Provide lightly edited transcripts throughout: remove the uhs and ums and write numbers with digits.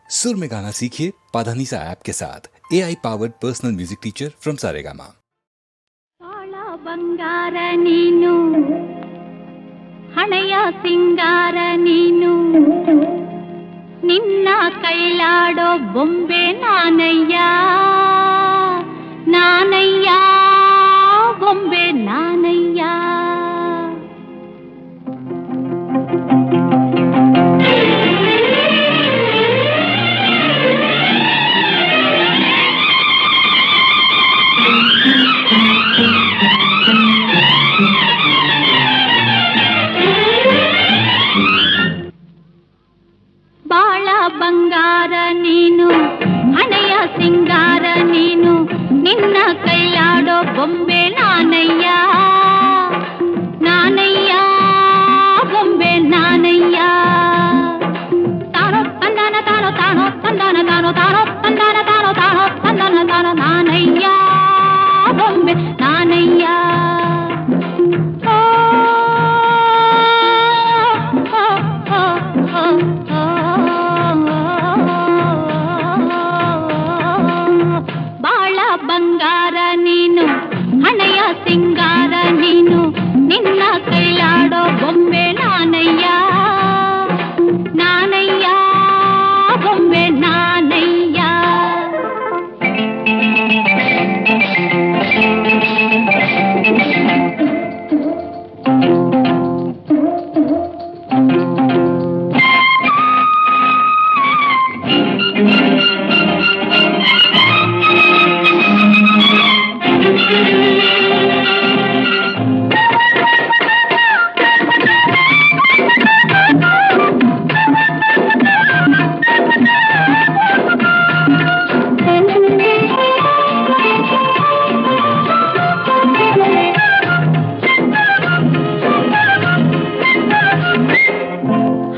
सुर में गाना सीखिए पाधानीसा ऐप के साथ AI powered personal music teacher from Saregama. ಕಾಳ ಬಂಗಾರ ನೀನು ಹಣೆಯ ಸಿಂಗಾರ ನೀನು ನಿನ್ನ ಕೈಲಾಡೋ ಬೊಂಬೆ ನಾನಯ್ಯ ನಾನಯ್ಯ ಬೊಂಬೆ ನಾನಯ್ಯ ಬಾಳ ಬಂಗಾರ ನೀನು ಹಣೆಯ ಸಿಂಗಾರ ನೀನು ನಿನ್ನ ಕೈಲಾಡೋ ಬೊಂಬೆ ನಾನಯ್ಯ ನಾನಯ್ಯ ಬೊಂಬೆ ನಾನಯ್ಯ ತಾನೋ ತಂದಾನ ತಾನೋ ತಾನೋ ತಂದಾನ ತಾನೋ ತಾನೋ ತಂದಾನ ತಾನೋ ತಾನೋ ತಂದಾನ ತಾನೋ ನಾನಯ್ಯ ಬೊಂಬೆ ನಾನಯ್ಯ ಬಾಳ ಬಂಗಾರ ನೀನು ಹಣೆಯ ಸಿಂಗಾರ ನೀನು ನಿನ್ನ ಕೈಲಾಡೋ ಬೊಂಬೆ ನಾನಯ್ಯ ನಾನಯ್ಯ ಬೊಂಬೆ ನಾನಯ್ಯ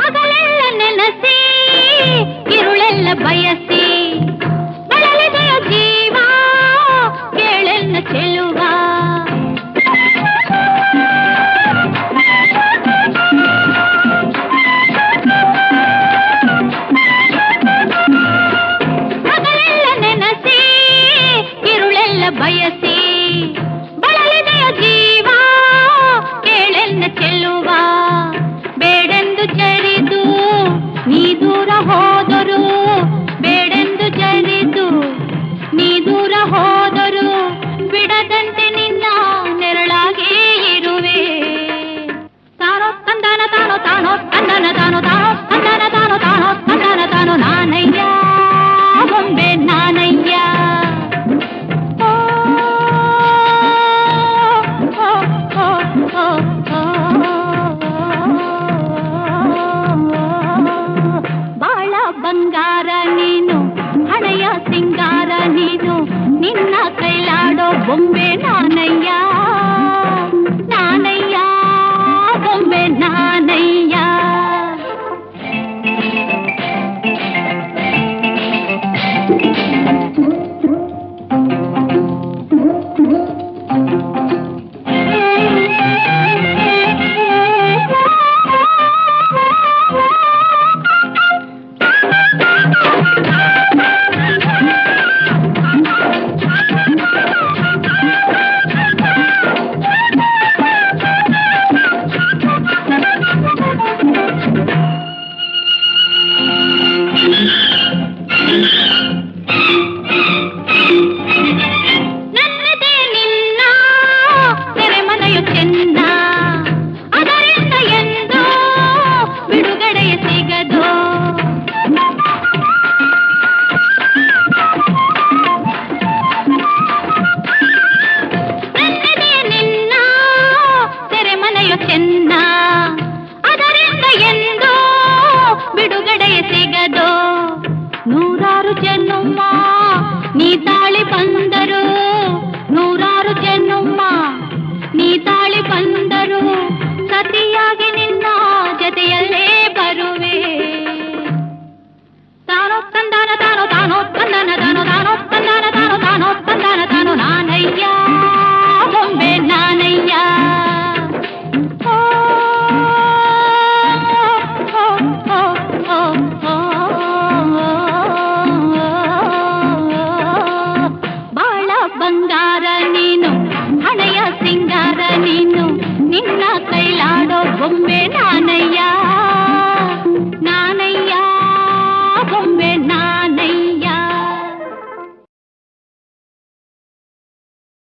ಹಗಲೆಲ್ಲ ನೆನಸಿ ಇರುಳೆಲ್ಲ ಬಯಸಿ ಬಳಲಿದೆಯ ಜೀವ ಕೇಳೆಲ್ಲ ಚೆಲುವ ಹಗಲೆಲ್ಲ ನೆನಸಿ ಇರುಳೆಲ್ಲ ಬಯಸಿ ಬಳಲಿದೆಯ ಜೀವ ಕೇಳೆಲ್ಲ ಚೆಲುವ ಬೇಡೆಂದು ಜರಿದು ನೀ ದೂರ ಹೋದರು ಬೇಡೆಂದು ಜರಿದು ನೀ ದೂರ ಹೋದರು ಬಿಡದಂತೆ ನಿನ್ನ ನೆರಳಾಗಿ ಇರುವೆ ತಾನೋ ತಂದಾನ ತಾನೋ ತಾನೋ ತಂದನ ತಾನೋ ತಾನೋ ತಂದನ ತಾನೋ ತಾನೋ ತಂದನ ತಾನೋ ನಾನಯ್ಯ ಬೊಂಬೆ ನಾನಯ್ಯ ಬಾಳ ಬಂಗಾರ ನೀನು ಹಣೆಯ ಸಿಂಗಾರ ನೀನು ನಿನ್ನ ಕೈಲಾಡೋ ಬೊಂಬೆ ನಾನಯ್ಯ ನಾನಯ್ಯ ಬೊಂಬೆ ನಾನಯ್ಯ ಬಂಗಾರ ನೀನು ಹಣೆಯ ಸಿಂಗಾರ ನೀನು ನಿನ್ನ ಕೈ